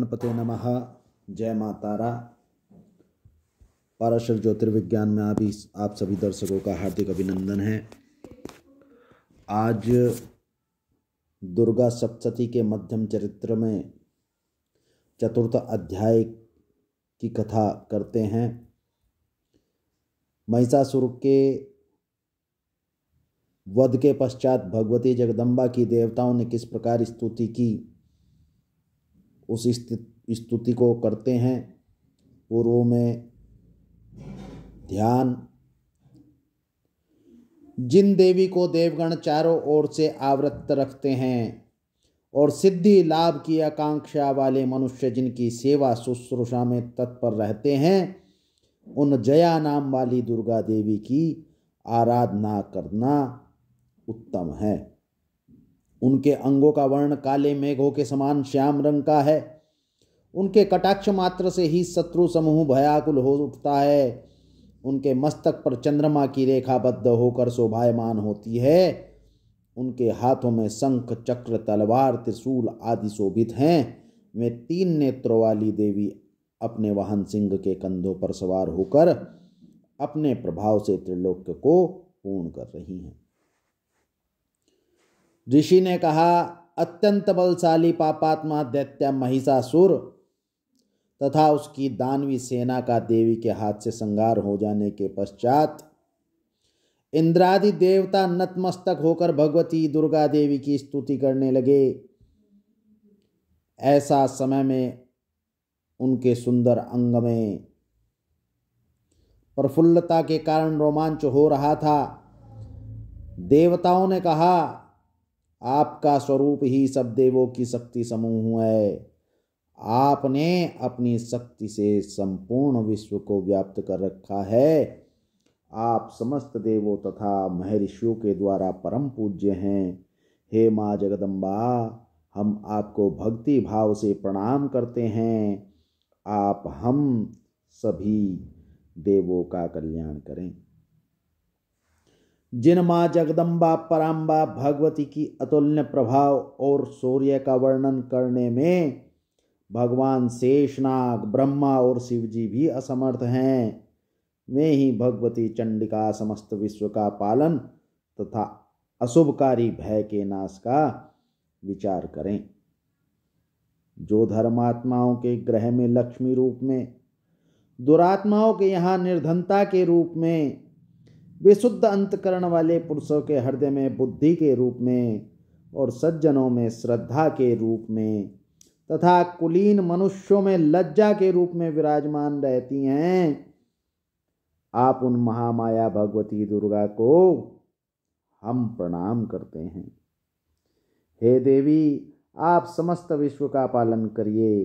गणपते नमः। जय माता तारा। पाराशर ज्योतिर्विज्ञान में आप सभी दर्शकों का हार्दिक अभिनंदन है। आज दुर्गा सप्तशती के मध्यम चरित्र में चतुर्थ अध्याय की कथा करते हैं। महिषासुर के वध के पश्चात भगवती जगदम्बा की देवताओं ने किस प्रकार स्तुति की, उस स्तुति को करते हैं। पूर्व में ध्यान। जिन देवी को देवगण चारों ओर से आवृत रखते हैं और सिद्धि लाभ की आकांक्षा वाले मनुष्य जिनकी सेवा शुश्रूषा में तत्पर रहते हैं, उन जया नाम वाली दुर्गा देवी की आराधना करना उत्तम है। उनके अंगों का वर्ण काले मेघों के समान श्याम रंग का है। उनके कटाक्ष मात्र से ही शत्रु समूह भयाकुल हो उठता है। उनके मस्तक पर चंद्रमा की रेखा बद्ध होकर शोभायमान होती है। उनके हाथों में शंख, चक्र, तलवार, त्रिशूल आदि शोभित हैं। वे 3 नेत्रों वाली देवी अपने वाहन सिंह के कंधों पर सवार होकर अपने प्रभाव से त्रिलोक को पूर्ण कर रही हैं। ऋषि ने कहा, अत्यंत बलशाली पापात्मा दैत्य महिषासुर तथा उसकी दानवी सेना का देवी के हाथ से संहार हो जाने के पश्चात इंद्रादि देवता नतमस्तक होकर भगवती दुर्गा देवी की स्तुति करने लगे। ऐसा समय में उनके सुंदर अंग में प्रफुल्लता के कारण रोमांच हो रहा था। देवताओं ने कहा, आपका स्वरूप ही सब देवों की शक्ति समूह है। आपने अपनी शक्ति से संपूर्ण विश्व को व्याप्त कर रखा है। आप समस्त देवों तथा महर्षियों के द्वारा परम पूज्य हैं। हे माँ जगदम्बा, हम आपको भक्ति भाव से प्रणाम करते हैं। आप हम सभी देवों का कल्याण करें। जिन माँ जगदम्बा पराम्बा भगवती की अतुल्य प्रभाव और शौर्य का वर्णन करने में भगवान शेषनाग, ब्रह्मा और शिवजी भी असमर्थ हैं, वे ही भगवती चंडिका समस्त विश्व का पालन तथा अशुभकारी भय के नाश का विचार करें। जो धर्मात्माओं के ग्रह में लक्ष्मी रूप में, दुरात्माओं के यहाँ निर्धनता के रूप में, विशुद्ध अंतकरण वाले पुरुषों के हृदय में बुद्धि के रूप में और सज्जनों में श्रद्धा के रूप में तथा कुलीन मनुष्यों में लज्जा के रूप में विराजमान रहती हैं, आप उन महामाया भगवती दुर्गा को हम प्रणाम करते हैं। हे देवी, आप समस्त विश्व का पालन करिए।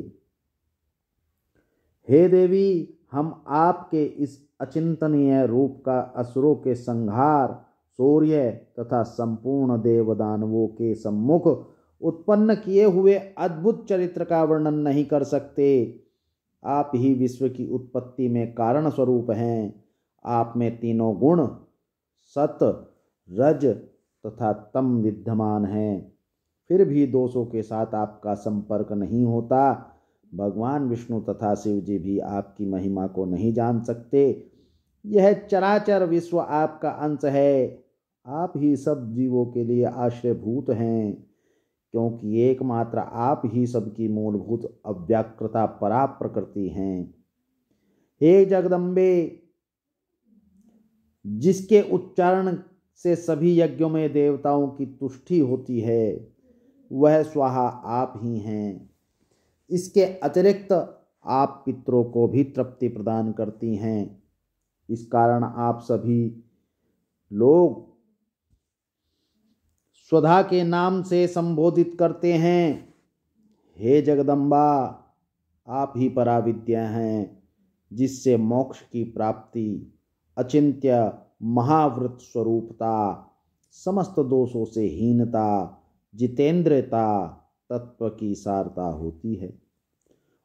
हे देवी, हम आपके इस अचिंतनीय रूप का असुरों के संहार, शौर्य तथा संपूर्ण देवदानवों के सम्मुख उत्पन्न किए हुए अद्भुत चरित्र का वर्णन नहीं कर सकते। आप ही विश्व की उत्पत्ति में कारण स्वरूप हैं। आप में तीनों गुण सत, रज तथा तम विद्यमान हैं। फिर भी दोषों के साथ आपका संपर्क नहीं होता। भगवान विष्णु तथा शिव जी भी आपकी महिमा को नहीं जान सकते। यह चराचर विश्व आपका अंश है। आप ही सब जीवों के लिए आश्रयभूत हैं, क्योंकि एकमात्र आप ही सबकी मूलभूत अव्याकृता परा प्रकृति हैं। हे जगदम्बे, जिसके उच्चारण से सभी यज्ञों में देवताओं की तुष्टि होती है, वह स्वाहा आप ही हैं। इसके अतिरिक्त आप पितरों को भी तृप्ति प्रदान करती हैं। इस कारण आप सभी लोग स्वधा के नाम से संबोधित करते हैं। हे जगदम्बा, आप ही पराविद्या हैं, जिससे मोक्ष की प्राप्ति, अचिंत्य महाव्रत स्वरूपता, समस्त दोषों से हीनता, जितेंद्रता, तत्व की सारता होती है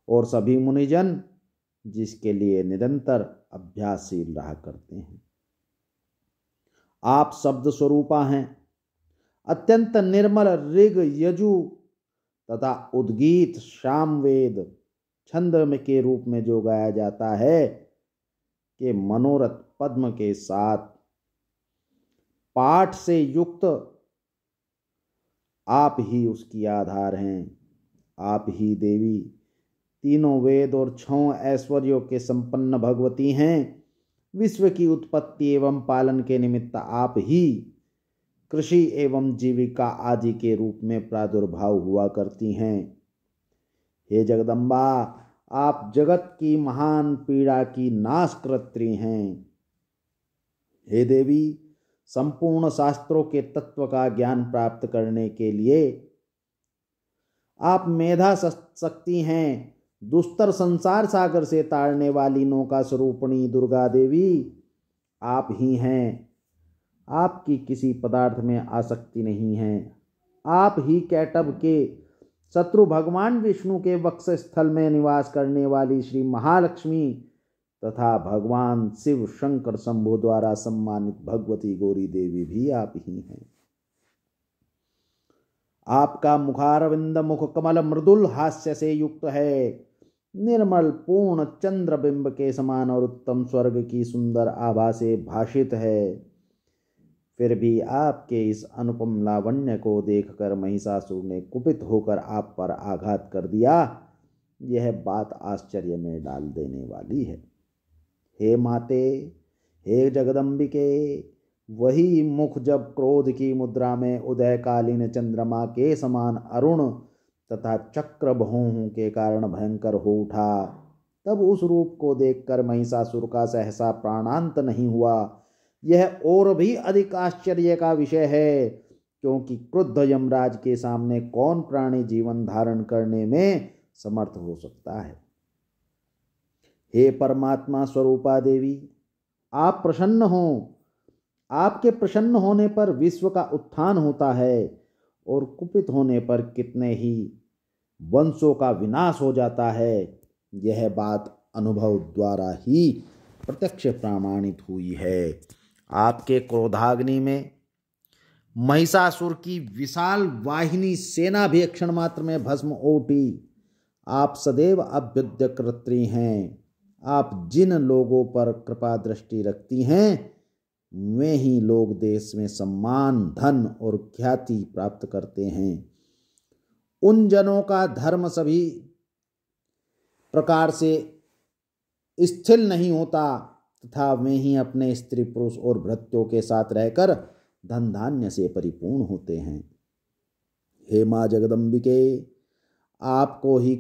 और सभी मुनिजन जिसके लिए निरंतर अभ्यासशील रहा करते हैं। आप शब्द स्वरूपा हैं। अत्यंत निर्मल ऋग, यजु तथा उद्गीत, सामवेद छंद में के रूप में जो गाया जाता है कि मनोरथ पद्म के साथ पाठ से युक्त आप ही उसकी आधार हैं। आप ही देवी तीनों वेद और 6 ऐश्वर्यों के संपन्न भगवती हैं। विश्व की उत्पत्ति एवं पालन के निमित्त आप ही कृषि एवं जीविका आदि के रूप में प्रादुर्भाव हुआ करती हैं। हे जगदम्बा, आप जगत की महान पीड़ा की नाशकर्त्री हैं। हे देवी, संपूर्ण शास्त्रों के तत्व का ज्ञान प्राप्त करने के लिए आप मेधा शक्ति हैं। दुस्तर संसार सागर से तारने वाली नौका स्वरूपणी दुर्गा देवी आप ही हैं। आपकी किसी पदार्थ में आसक्ति नहीं है। आप ही कैटभ के शत्रु भगवान विष्णु के वक्ष स्थल में निवास करने वाली श्री महालक्ष्मी तथा भगवान शिव शंकर शंभु द्वारा सम्मानित भगवती गौरी देवी भी आप ही हैं। आपका मुखारविंद मुख कमल मृदुल हास्य से युक्त है, निर्मल पूर्ण चंद्रबिंब के समान और उत्तम स्वर्ग की सुंदर आभा से भाषित है। फिर भी आपके इस अनुपम लावण्य को देखकर महिषासुर ने कुपित होकर आप पर आघात कर दिया। यह बात आश्चर्य में डाल देने वाली है। हे माते, हे जगदम्बिके, वही मुख जब क्रोध की मुद्रा में उदयकालीन चंद्रमा के समान अरुण तथा चक्र भौहों के कारण भयंकर हो उठा, तब उस रूप को देखकर महिषासुर का सहसा प्राणांत नहीं हुआ। यह और भी अधिक आश्चर्य का विषय है, क्योंकि क्रुद्ध यमराज के सामने कौन प्राणी जीवन धारण करने में समर्थ हो सकता है। हे परमात्मा स्वरूपा देवी, आप प्रसन्न हो। आपके प्रसन्न होने पर विश्व का उत्थान होता है और कुपित होने पर कितने ही वंशों का विनाश हो जाता है। यह बात अनुभव द्वारा ही प्रत्यक्ष प्रमाणित हुई है। आपके क्रोधाग्नि में महिषासुर की विशाल वाहिनी सेना भी क्षण मात्र में भस्म उठी। आप सदैव अभ्युदय कर्त्री हैं। आप जिन लोगों पर कृपा दृष्टि रखती हैं, वे ही लोग देश में सम्मान, धन और ख्याति प्राप्त करते हैं। उन जनों का धर्म सभी प्रकार से स्थिर नहीं होता तथा वे ही अपने स्त्री पुरुष और भृत्यों के साथ रहकर धन धान्य से परिपूर्ण होते हैं। हे माँ जगदम्बिके, आपको ही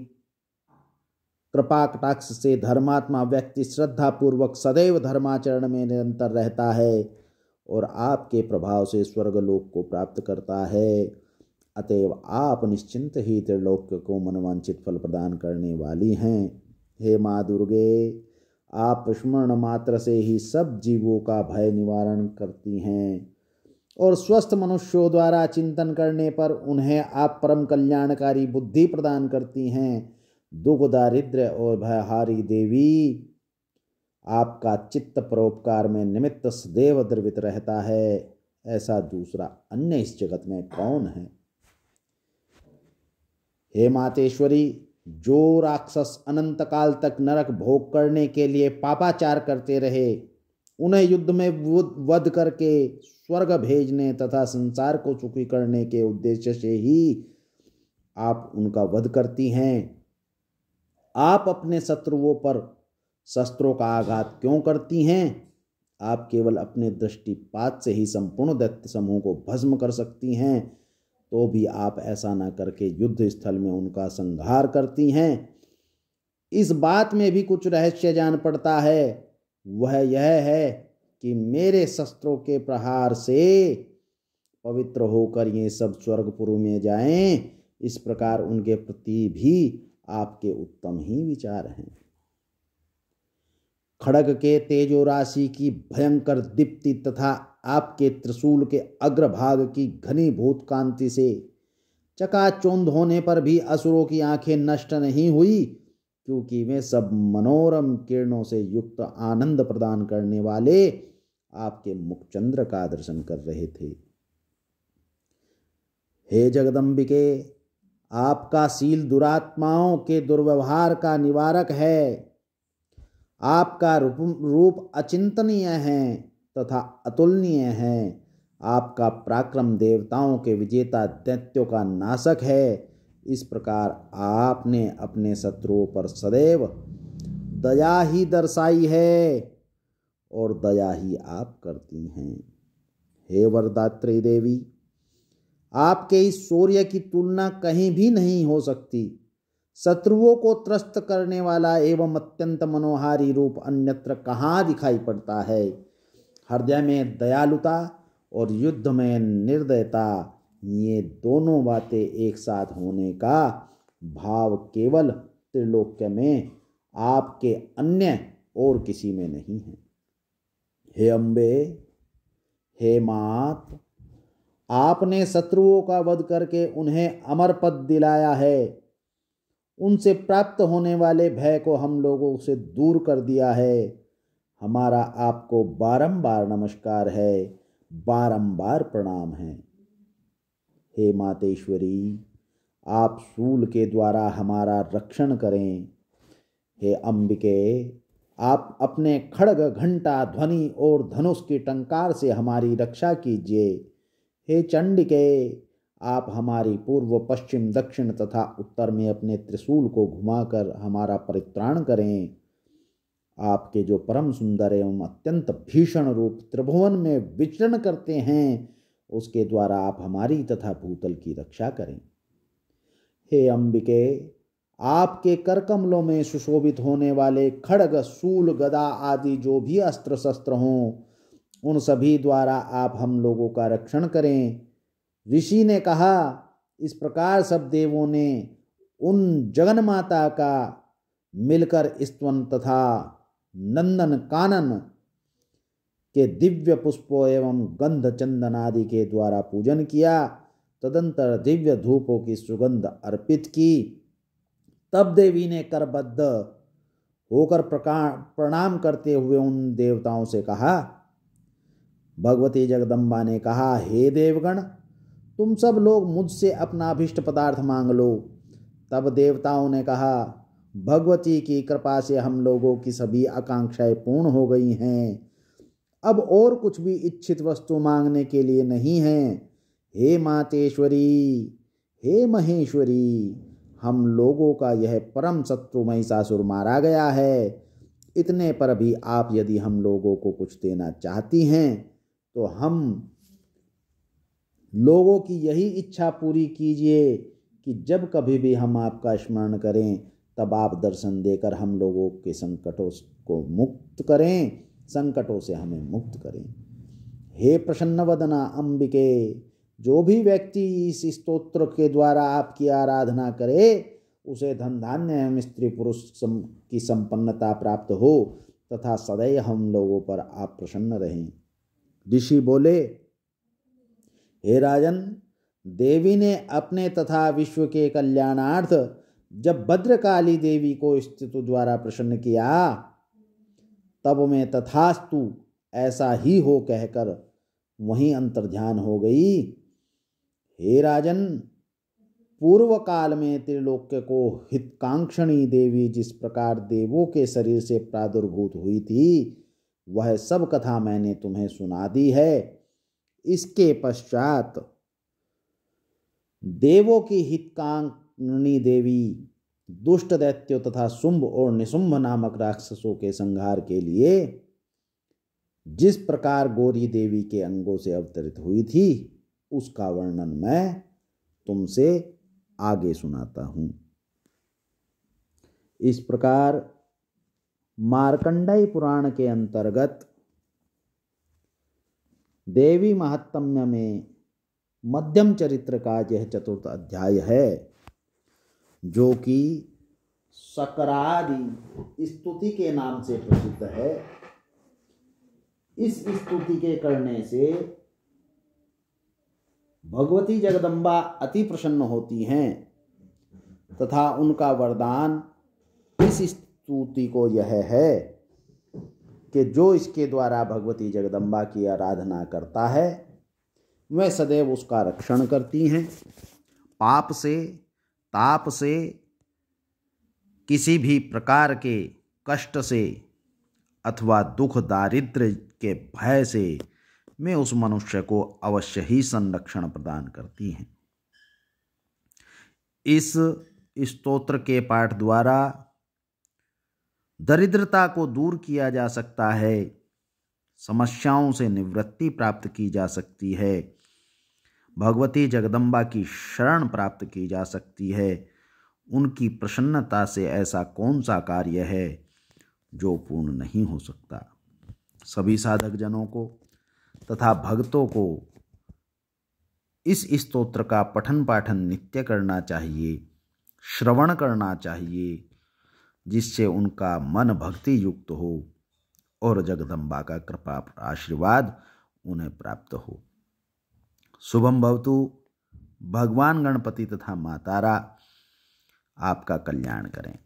कृपा कटाक्ष से धर्मात्मा व्यक्ति श्रद्धा पूर्वक सदैव धर्माचरण में निरंतर रहता है और आपके प्रभाव से स्वर्गलोक को प्राप्त करता है। अतएव आप निश्चिंत ही त्रिलोक्य को मनवांछित फल प्रदान करने वाली हैं। हे माँ दुर्गे, आप स्मरण मात्र से ही सब जीवों का भय निवारण करती हैं और स्वस्थ मनुष्यों द्वारा चिंतन करने पर उन्हें आप परम कल्याणकारी बुद्धि प्रदान करती हैं। दुख दारिद्र्य और भयहारी देवी, आपका चित्त परोपकार में निमित्त सदैव द्रवित रहता है। ऐसा दूसरा अन्य इस जगत में कौन है। हे मातेश्वरी, जो राक्षस अनंत काल तक नरक भोग करने के लिए पापाचार करते रहे, उन्हें युद्ध में वध करके स्वर्ग भेजने तथा संसार को सुखी करने के उद्देश्य से ही आप उनका वध करती हैं। आप अपने शत्रुओं पर शस्त्रों का आघात क्यों करती हैं। आप केवल अपने दृष्टिपात से ही संपूर्ण दैत्य समूह को भस्म कर सकती हैं, तो भी आप ऐसा न करके युद्ध स्थल में उनका संहार करती हैं। इस बात में भी कुछ रहस्य जान पड़ता है। वह यह है कि मेरे शस्त्रों के प्रहार से पवित्र होकर ये सब स्वर्गपुर में जाएं, इस प्रकार उनके प्रति भी आपके उत्तम ही विचार हैं। खड़ग के तेजो राशि की भयंकर दीप्ति तथा आपके त्रिशूल के अग्रभाग की घनीभूत कांति से चकाचौंध होने पर भी असुरों की आंखें नष्ट नहीं हुई, क्योंकि वे सब मनोरम किरणों से युक्त आनंद प्रदान करने वाले आपके मुखचंद्र का दर्शन कर रहे थे। हे जगदम्बिके, आपका शील दुरात्माओं के दुर्व्यवहार का निवारक है। आपका रूप अचिंतनीय है तथा अतुलनीय है। आपका पराक्रम देवताओं के विजेता दैत्यों का नाशक है। इस प्रकार आपने अपने शत्रुओं पर सदैव दया ही दर्शाई है और दया ही आप करती हैं। हे वरदात्री देवी, आपके इस शौर्य की तुलना कहीं भी नहीं हो सकती। शत्रुओं को त्रस्त करने वाला एवं अत्यंत मनोहारी रूप अन्यत्र कहाँ दिखाई पड़ता है। हृदय में दयालुता और युद्ध में निर्दयता, ये दोनों बातें एक साथ होने का भाव केवल त्रिलोक्य में आपके अन्य और किसी में नहीं है। हे अम्बे, हे मात, आपने शत्रुओं का वध करके उन्हें अमर पद दिलाया है। उनसे प्राप्त होने वाले भय को हम लोगों से दूर कर दिया है। हमारा आपको बारंबार नमस्कार है, बारंबार प्रणाम है। हे मातेश्वरी, आप शूल के द्वारा हमारा रक्षण करें। हे अंबिके, आप अपने खड्ग, घंटा, ध्वनि और धनुष की टंकार से हमारी रक्षा कीजिए। हे चंडिके, आप हमारी पूर्व, पश्चिम, दक्षिण तथा उत्तर में अपने त्रिशूल को घुमाकर हमारा परित्राण करें। आपके जो परम सुंदर एवं अत्यंत भीषण रूप त्रिभुवन में विचरण करते हैं, उसके द्वारा आप हमारी तथा भूतल की रक्षा करें। हे अंबिके, आपके करकमलों में सुशोभित होने वाले खड्ग, शूल, गदा आदि जो भी अस्त्र शस्त्र हों, उन सभी द्वारा आप हम लोगों का रक्षण करें। ऋषि ने कहा, इस प्रकार सब देवों ने उन जगन माता का मिलकर स्तवन तथा नंदन कानन के दिव्य पुष्पों एवं गंध चंदन आदि के द्वारा पूजन किया। तदंतर दिव्य धूपों की सुगंध अर्पित की। तब देवी ने करबद्ध होकर प्रणाम करते हुए उन देवताओं से कहा। भगवती जगदम्बा ने कहा, हे देवगण, तुम सब लोग मुझसे अपना अभिष्ट पदार्थ मांग लो। तब देवताओं ने कहा, भगवती की कृपा से हम लोगों की सभी आकांक्षाएं पूर्ण हो गई हैं। अब और कुछ भी इच्छित वस्तु मांगने के लिए नहीं है। हे मातेश्वरी, हे महेश्वरी, हम लोगों का यह परम शत्रु महिषासुर मारा गया है। इतने पर भी आप यदि हम लोगों को कुछ देना चाहती हैं तो हम लोगों की यही इच्छा पूरी कीजिए कि जब कभी भी हम आपका स्मरण करें तब आप दर्शन देकर हम लोगों के संकटों को मुक्त करें, संकटों से हमें मुक्त करें। हे प्रसन्न वदना अंबिके, जो भी व्यक्ति इस स्तोत्र के द्वारा आपकी आराधना करे उसे धन धान्य एवं स्त्री पुरुष की संपन्नता प्राप्त हो तथा सदैव हम लोगों पर आप प्रसन्न रहें। ऋषि बोले, हे राजन, देवी ने अपने तथा विश्व के कल्याणार्थ जब भद्रकाली देवी को स्तुति द्वारा प्रसन्न किया, तब मैं तथास्तु ऐसा ही हो कहकर वहीं अंतर्ध्यान हो गई। हे राजन, पूर्व काल में त्रिलोक्य को हितकांक्षणी देवी जिस प्रकार देवों के शरीर से प्रादुर्भूत हुई थी, वह सब कथा मैंने तुम्हें सुना दी है। इसके पश्चात देवों की हितकांक्षणी देवी दुष्ट दैत्यों तथा शुंभ और निशुंभ नामक राक्षसों के संहार के लिए जिस प्रकार गौरी देवी के अंगों से अवतरित हुई थी, उसका वर्णन मैं तुमसे आगे सुनाता हूं। इस प्रकार मार्कंडेय पुराण के अंतर्गत देवी महात्म्य में मध्यम चरित्र का यह चतुर्थ अध्याय है, जो कि सकरादि स्तुति के नाम से प्रसिद्ध है। इस स्तुति के करने से भगवती जगदम्बा अति प्रसन्न होती हैं तथा उनका वरदान इस स्तुति को यह है कि जो इसके द्वारा भगवती जगदम्बा की आराधना करता है वह सदैव उसका रक्षण करती हैं, पाप से, ताप से, किसी भी प्रकार के कष्ट से अथवा दुख दारिद्र्य के भय से मैं उस मनुष्य को अवश्य ही संरक्षण प्रदान करती हैं। इस स्तोत्र के पाठ द्वारा दरिद्रता को दूर किया जा सकता है, समस्याओं से निवृत्ति प्राप्त की जा सकती है, भगवती जगदम्बा की शरण प्राप्त की जा सकती है। उनकी प्रसन्नता से ऐसा कौन सा कार्य है जो पूर्ण नहीं हो सकता। सभी साधक जनों को तथा भक्तों को इस स्तोत्र का पठन पाठन नित्य करना चाहिए, श्रवण करना चाहिए, जिससे उनका मन भक्ति युक्त हो और जगदम्बा का कृपा आशीर्वाद उन्हें प्राप्त हो। शुभम भवतु। भगवान गणपति तथा मातारा आपका कल्याण करें।